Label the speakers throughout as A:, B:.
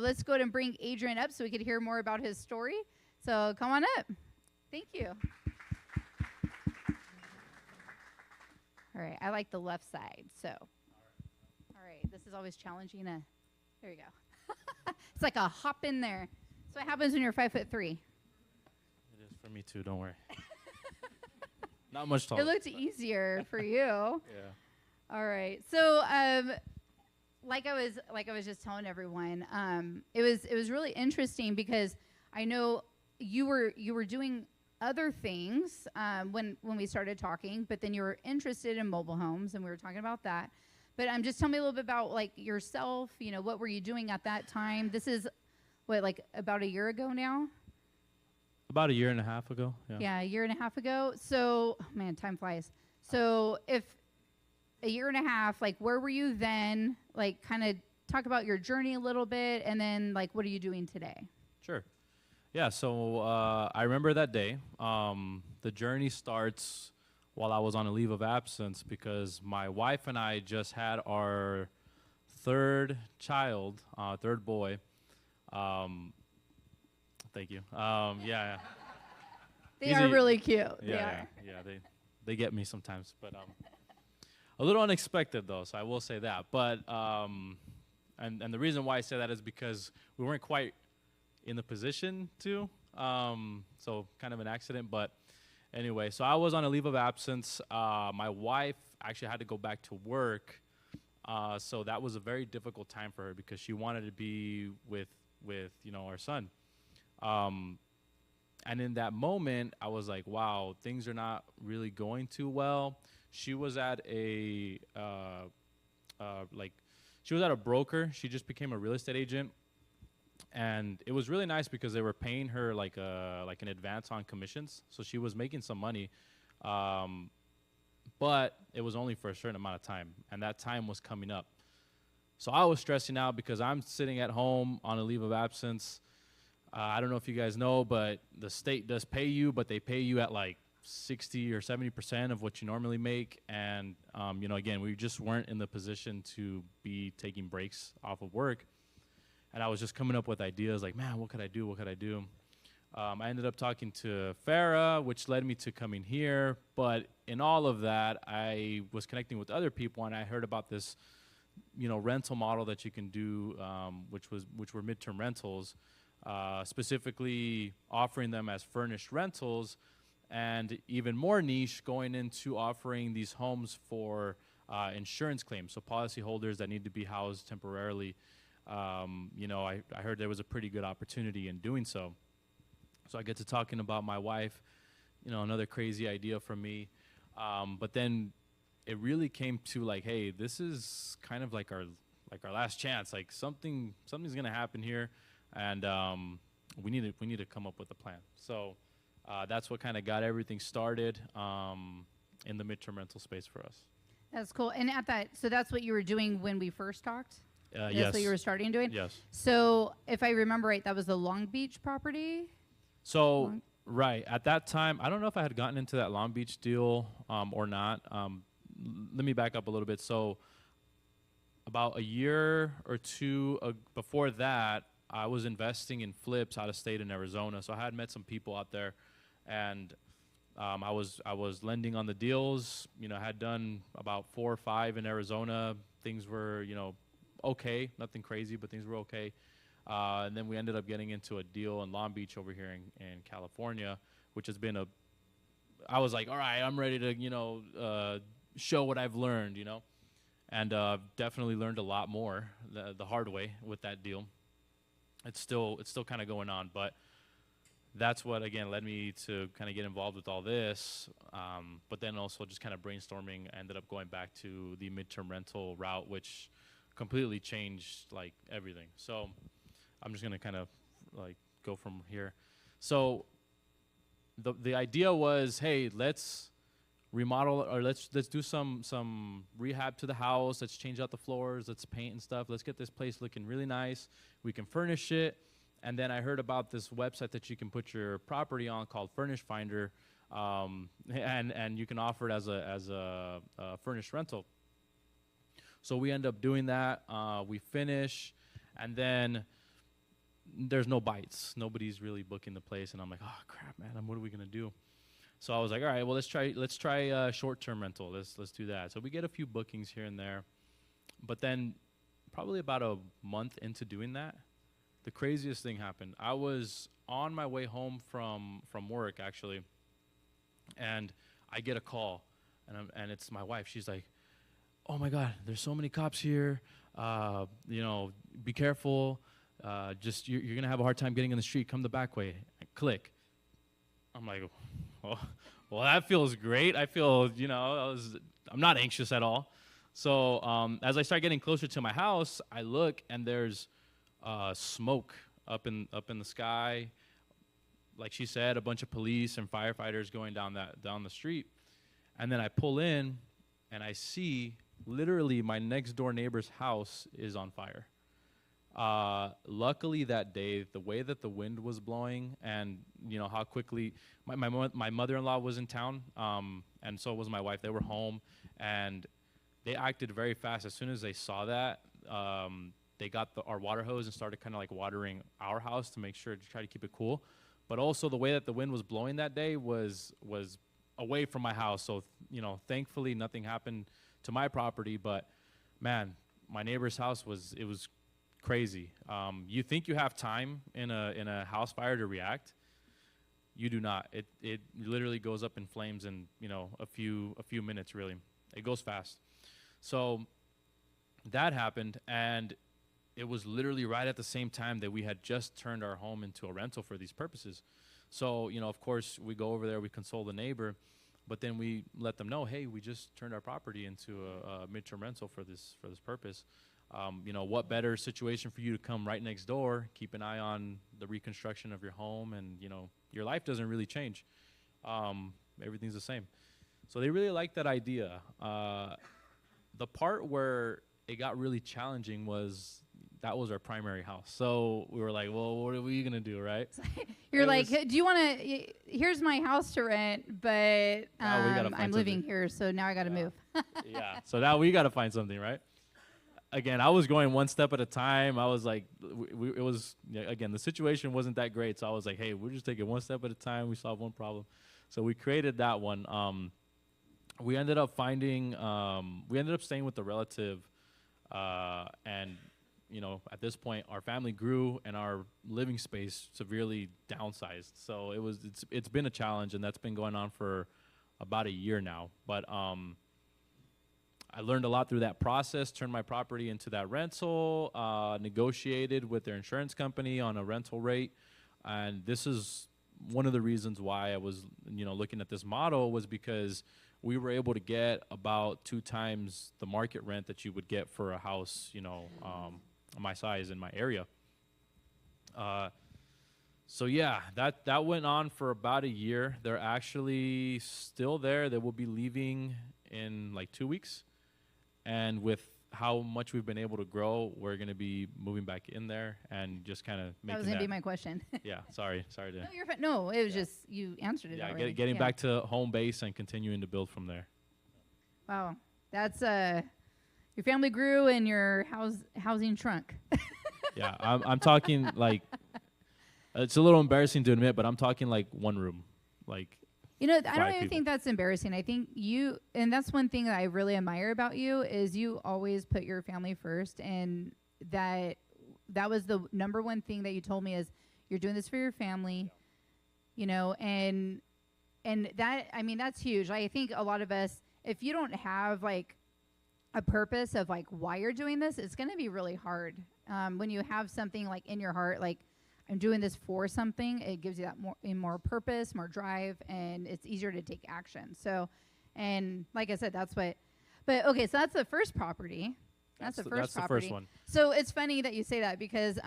A: let's go ahead and bring Adrian up so we could hear more about his story. So come on up. Thank you. All right, I like the left side. So, all right, this is always challenging. There you go. It's like a hop in there. So what happens when you're 5'3"?
B: It is for me too. Don't worry. Not much taller.
A: It looked easier for you.
B: Yeah.
A: All right. So, like I was just telling everyone, it was really interesting because I know you were doing other things when we started talking, but then you were interested in mobile homes, and we were talking about that. But just tell me a little bit about like yourself. You know, what were you doing at that time? This is what, like about a year ago now?
B: About a year and a half ago. Yeah.
A: Yeah, a year and a half ago. So, man, time flies. So, if a year and a half, like, where were you then? Like, kind of talk about your journey a little bit, and then, like, what are you doing today?
B: Sure. Yeah, so I remember that day. The journey starts while I was on a leave of absence because my wife and I just had our third child, third boy. Thank you. Yeah.
A: They are really cute.
B: Yeah, they get me sometimes, but a little unexpected though. So I will say that. But and the reason why I say that is because we weren't quite in the position to. So kind of an accident, but anyway. So I was on a leave of absence. My wife actually had to go back to work. So that was a very difficult time for her because she wanted to be with our son. And in that moment, I was like, wow, things are not really going too well. She was at she was at a broker. She just became a real estate agent. And it was really nice because they were paying her like an advance on commissions. So she was making some money. But it was only for a certain amount of time. And that time was coming up. So I was stressing out because I'm sitting at home on a leave of absence. I don't know if you guys know, but the state does pay you, but they pay you at like 60 or 70% of what you normally make. And, again, we just weren't in the position to be taking breaks off of work. And I was just coming up with ideas like, man, what could I do? What could I do? I ended up talking to Farah, which led me to coming here. But in all of that, I was connecting with other people, and I heard about this, rental model that you can do, which were midterm rentals. Specifically offering them as furnished rentals, and even more niche, going into offering these homes for insurance claims, so policyholders that need to be housed temporarily. I heard there was a pretty good opportunity in doing so. So I get to talking about my wife, another crazy idea from me. But then it really came to like, hey, this is kind of like our last chance. Like something's gonna happen here. And we need to come up with a plan. So that's what kind of got everything started in the midterm rental space for us.
A: That's cool. And so that's what you were doing when we first talked?
B: Yes.
A: That's what you were starting doing?
B: Yes.
A: So if I remember right, that was the Long Beach property?
B: So, right. At that time, I don't know if I had gotten into that Long Beach deal or not. Let me back up a little bit. So about a year or two before that, I was investing in flips out of state in Arizona. So I had met some people out there, and I was lending on the deals. I had done about 4 or 5 in Arizona. Things were, okay, nothing crazy, but things were okay. And then we ended up getting into a deal in Long Beach over here in California, which has been I was like, all right, I'm ready to, show what I've learned, and definitely learned a lot more the hard way with that deal. It's still kind of going on, but that's what, again, led me to kind of get involved with all this. But then also just kind of brainstorming, ended up going back to the midterm rental route, which completely changed like everything. So I'm just going to kind of like go from here. So the idea was, hey, let's remodel, or let's do some rehab to the house. Let's change out the floors. Let's paint and stuff. Let's get this place looking really nice. We can furnish it. And then I heard about this website that you can put your property on called Furnish Finder, and you can offer it as a furnished rental. So we end up doing that. We finish, and then there's no bites. Nobody's really booking the place, and I'm like, oh crap, man, what are we gonna do? So I was like, all right, well, let's try short-term rental. Let's do that. So we get a few bookings here and there, but then probably about a month into doing that, the craziest thing happened. I was on my way home from work actually, and I get a call, and it's my wife. She's like, oh my God, there's so many cops here. Be careful. Just you're gonna have a hard time getting in the street. Come the back way. I click. I'm like, well, that feels great. I feel, I'm not anxious at all. So as I start getting closer to my house, I look and there's smoke up in the sky. Like she said, a bunch of police and firefighters going down the street. And then I pull in and I see literally my next door neighbor's house is on fire. Luckily that day, the way that the wind was blowing and how quickly my mother-in-law was in town, and so was my wife. They were home, and they acted very fast. As soon as they saw that, they got our water hose and started kind of like watering our house to make sure to try to keep it cool. But also the way that the wind was blowing that day was away from my house. So thankfully nothing happened to my property. But man, my neighbor's house was crazy. You think you have time in a house fire to react? You do not. It literally goes up in flames in a few minutes. Really, it goes fast. So that happened, and it was literally right at the same time that we had just turned our home into a rental for these purposes. So of course we go over there, we console the neighbor, but then we let them know, hey, we just turned our property into a midterm rental for this purpose. What better situation for you to come right next door, keep an eye on the reconstruction of your home, and your life doesn't really change. Everything's the same. So they really liked that idea. The part where it got really challenging was that was our primary house. So we were like, well, what are we gonna do, right?
A: You're like, do you want to? Here's my house to rent, but I'm living here, so now I got to move.
B: Yeah. So now we got to find something, right? Again, I was going one step at a time. I was like, the situation wasn't that great. So I was like, hey, we're just taking one step at a time. We solved one problem. So we created that one. We ended up staying with the relative. And, at this point, our family grew and our living space severely downsized. So it's been a challenge, and that's been going on for about a year now. But, I learned a lot through that process, turned my property into that rental, negotiated with their insurance company on a rental rate. And this is one of the reasons why I was, looking at this model, was because we were able to get about 2 times the market rent that you would get for a house, my size in my area. So yeah, that went on for about a year. They're actually still there. They will be leaving in like 2 weeks. And with how much we've been able to grow, we're going to be moving back in there and just kind of making that.
A: Was going to be my question.
B: Yeah, sorry to.
A: No, you're fine. No, it was just, you answered it already.
B: Getting back to home base and continuing to build from there.
A: Wow. That's, your family grew and your housing shrunk.
B: Yeah, I'm talking like, it's a little embarrassing to admit, but I'm talking like one room, like.
A: I don't even think that's embarrassing. I think and that's one thing that I really admire about you, is you always put your family first. And that was the number one thing that you told me, is you're doing this for your family, and that, that's huge. I think a lot of us, if you don't have like a purpose of like why you're doing this, it's going to be really hard. When you have something like in your heart, like, I'm doing this for something, it gives you that more purpose, more drive, and it's easier to take action. So, and like I said, so that's the first property. That's the first one. So it's funny that you say that, because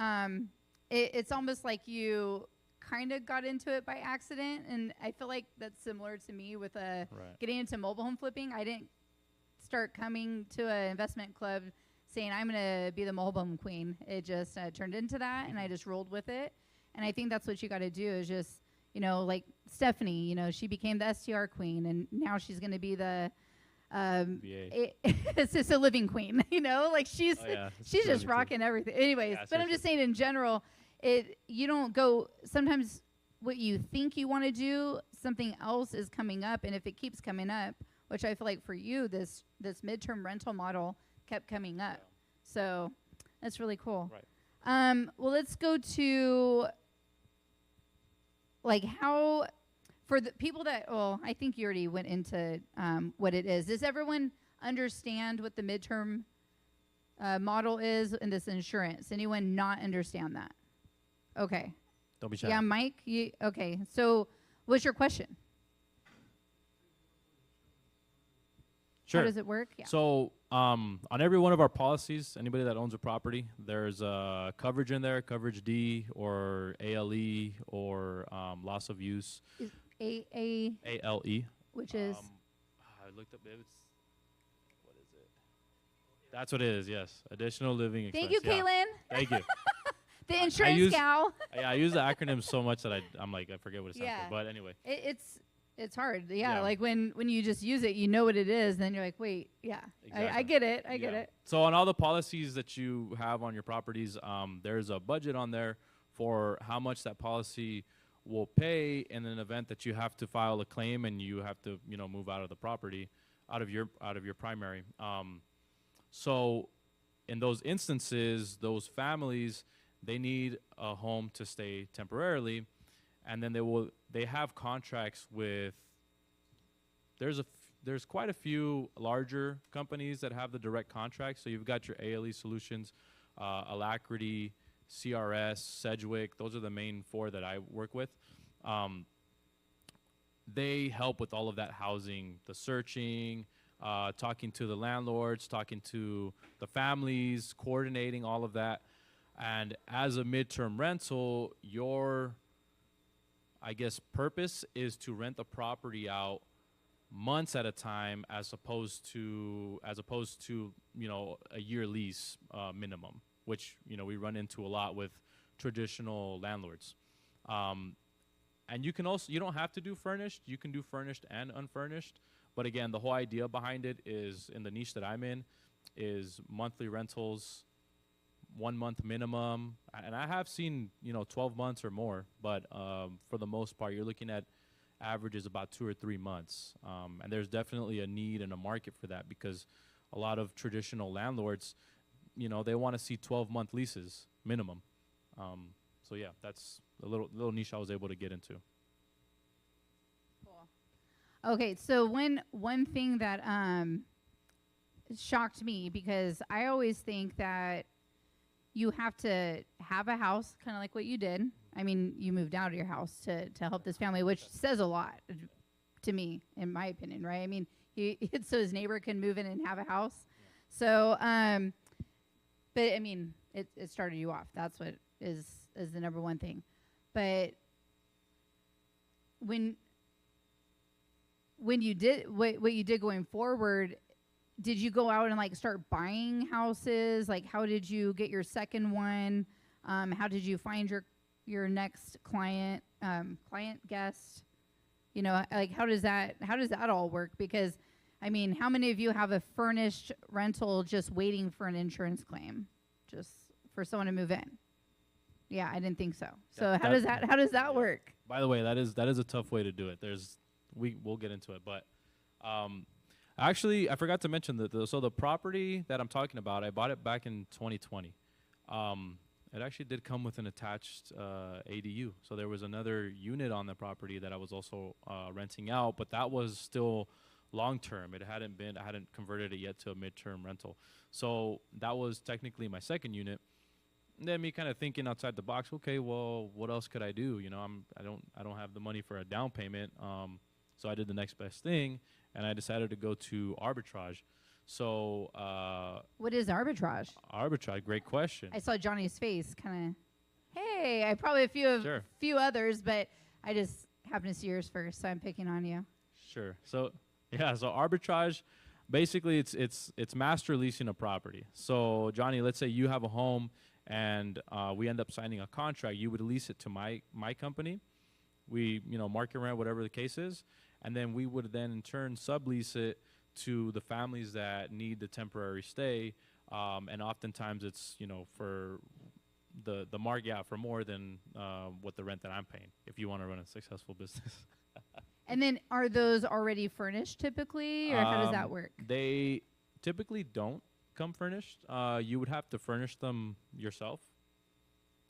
A: it's almost like you kind of got into it by accident, and I feel like that's similar to me with getting into mobile home flipping. I didn't start coming to an investment club saying I'm going to be the mobile home queen. It just turned into that, and I just rolled with it. And I think that's what you got to do, is just, like Stephanie, she became the STR queen, and now she's going to be the assisted living queen, like she's just rocking everything. Anyways, but I'm just saying in general, you don't go, sometimes what you think you want to do, something else is coming up, and if it keeps coming up, which I feel like for you, this midterm rental model kept coming up.
B: Yeah.
A: So that's really cool.
B: Right.
A: Well, let's go to like how, for the people that, well, I think you already went into what it is. Does everyone understand what the midterm model is in this insurance? Anyone not understand that? Okay.
B: Don't be shy.
A: Yeah, Mike, okay. So what's your question?
B: Sure.
A: How does it work? Yeah.
B: So on every one of our policies, anybody that owns a property, there's coverage in there, coverage D or ALE or loss of use.
A: Is ALE, which is
B: I looked up. What is it? That's what it is. Yes, additional living expense.
A: thank you, Kaylin.
B: Thank you.
A: The insurance gal.
B: Yeah, I use the acronym so much that I'm like I forget what it stands for. But anyway,
A: it's hard. Yeah,
B: Yeah.
A: like when you just use it, you know what it is. Then you're like, wait, yeah,
B: Exactly.
A: I get it. I get
B: Yeah.
A: it.
B: So on all the policies that you have on your properties, there's a budget on there for how much that policy will pay in an event that you have to file a claim and you have to, move out of the property, out of your primary. So in those instances, those families, they need a home to stay temporarily, and then they have contracts with. There's quite a few larger companies that have the direct contracts. So you've got your ALE Solutions, Alacrity, CRS, Sedgwick. Those are the main 4 that I work with. They help with all of that housing, the searching, talking to the landlords, talking to the families, coordinating all of that. And as a midterm rental, your, I guess, purpose is to rent the property out months at a time, as opposed to a year lease minimum, which we run into a lot with traditional landlords. And you don't have to do furnished. You can do furnished and unfurnished. But again, the whole idea behind it is, in the niche that I'm in, is monthly rentals, 1 month minimum. And I have seen 12 months or more, but for the most part, you're looking at averages about 2 or 3 months. And there's definitely a need and a market for that, because a lot of traditional landlords, they want to see 12-month leases minimum. So yeah, that's a little niche I was able to get into.
A: Cool. Okay, so one thing that shocked me, because I always think that you have to have a house, kind of like what you did. I mean, you moved out of your house to help this family, which says a lot to me, in my opinion, right? I mean, so his neighbor can move in and have a house. So, but I mean, it started you off. That's what is the number one thing. But when you did what you did going forward, did you go out and like start buying houses? Like, how did you get your second one? How did you find your next client guest? Like, how does that all work? Because I mean, how many of you have a furnished rental just waiting for an insurance claim, just for someone to move in? Yeah, I didn't think so. So how does that work?
B: By the way, that is a tough way to do it. We'll get into it, but actually, I forgot to mention that. So the property that I'm talking about, I bought it back in 2020. It actually did come with an attached ADU. So there was another unit on the property that I was also renting out, but that was still long term. I hadn't converted it yet to a midterm rental. So that was technically my second unit. And then me kind of thinking outside the box. Okay, well, what else could I do? I don't have the money for a down payment. So I did the next best thing, and I decided to go to arbitrage. So
A: what is arbitrage?
B: Arbitrage, great question.
A: I saw Johnny's face, kind of. Hey, I probably a few others, but I just happened to see yours first, so I'm picking on you.
B: Sure. So arbitrage, basically it's master leasing a property. So Johnny, let's say you have a home, and we end up signing a contract. You would lease it to my company. We market rent, whatever the case is, and then we would then in turn sublease it to the families that need the temporary stay, and oftentimes it's for the mark, yeah, for more than what the rent that I'm paying if you want to run a successful business.
A: And then are those already furnished typically, or how does that work?
B: They typically don't come furnished. You would have to furnish them yourself,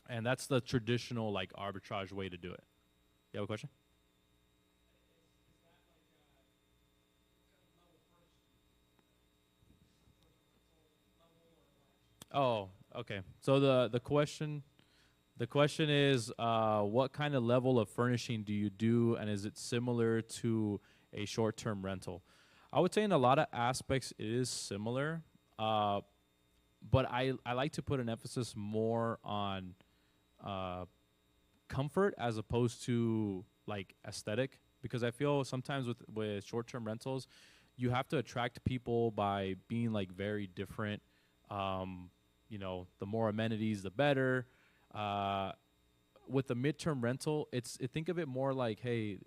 B: and that's the traditional like arbitrage way to do it. You have a question? Oh, okay. So the question is, what kind of level of furnishing do you do, and is it similar to a short-term rental? I would say in a lot of aspects it is similar, but I like to put an emphasis more on comfort as opposed to like aesthetic, because I feel sometimes with short-term rentals, you have to attract people by being like very different. You know, the more amenities, the better. With the midterm rental, think of it more like, hey,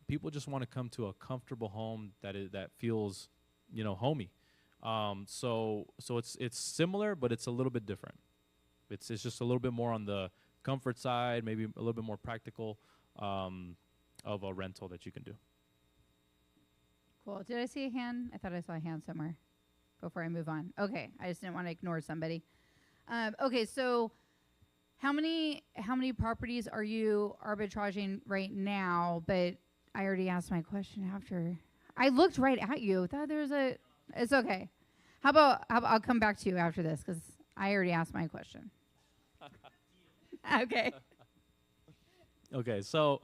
B: people just want to come to a comfortable home that feels, you know, homey. So it's similar, but it's a little bit different. It's just a little bit more on the comfort side, maybe a little bit more practical of a rental that you can do.
A: Cool. Did I see a hand? I thought I saw a hand somewhere before I move on. Okay, I just didn't want to ignore somebody. Okay, so how many properties are you arbitraging right now? But I already asked my question after. I looked right at you. Thought there was a. It's okay. How about I'll come back to you after this because I already asked my question. Okay.
B: Okay, so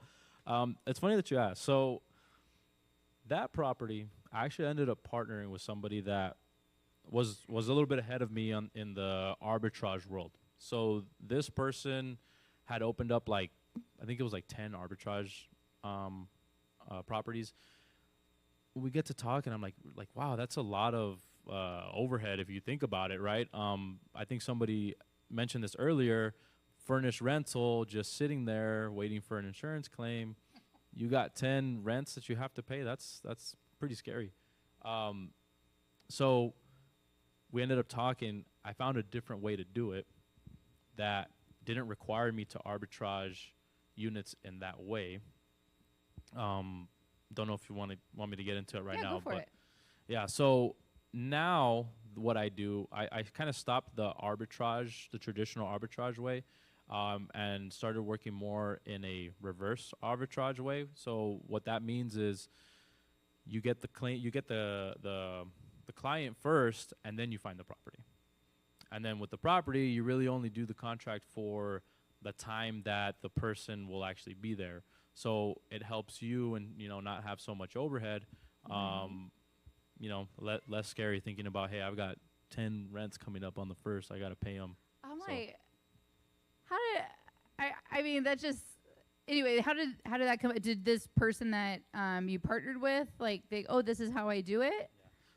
B: it's funny that you asked. So that property, I actually ended up partnering with somebody that was a little bit ahead of me in the arbitrage world. So this person had opened up like, I think it was like 10 arbitrage properties. We get to talk and I'm like, wow, that's a lot of overhead if you think about it, right? I think somebody mentioned this earlier, furnished rental, just sitting there waiting for an insurance claim. You got 10 rents that you have to pay. That's pretty scary. So we ended up talking. I found a different way to do it that didn't require me to arbitrage units in that way. Don't know if you want me to get into it right now,
A: go for it.
B: Yeah. So now what I do, I kind of stopped the arbitrage, the traditional arbitrage way, and started working more in a reverse arbitrage way. So what that means is you get the client first, and then you find the property. And then with the property, you really only do the contract for the time that the person will actually be there. So it helps you and, you know, not have so much overhead. You know, less scary thinking about, hey, I've got 10 rents coming up on the first. I got to pay them.
A: I'm like, how did I mean, that just, anyway, how did that come? Did this person that you partnered with, like, this is how I do it? Yeah.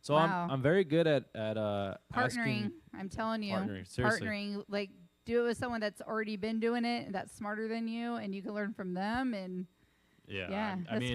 B: So
A: wow.
B: I'm very good at
A: partnering. I'm telling you, partnering. Like, do it with someone that's already been doing it and that's smarter than you, and you can learn from them. And
B: yeah, I mean.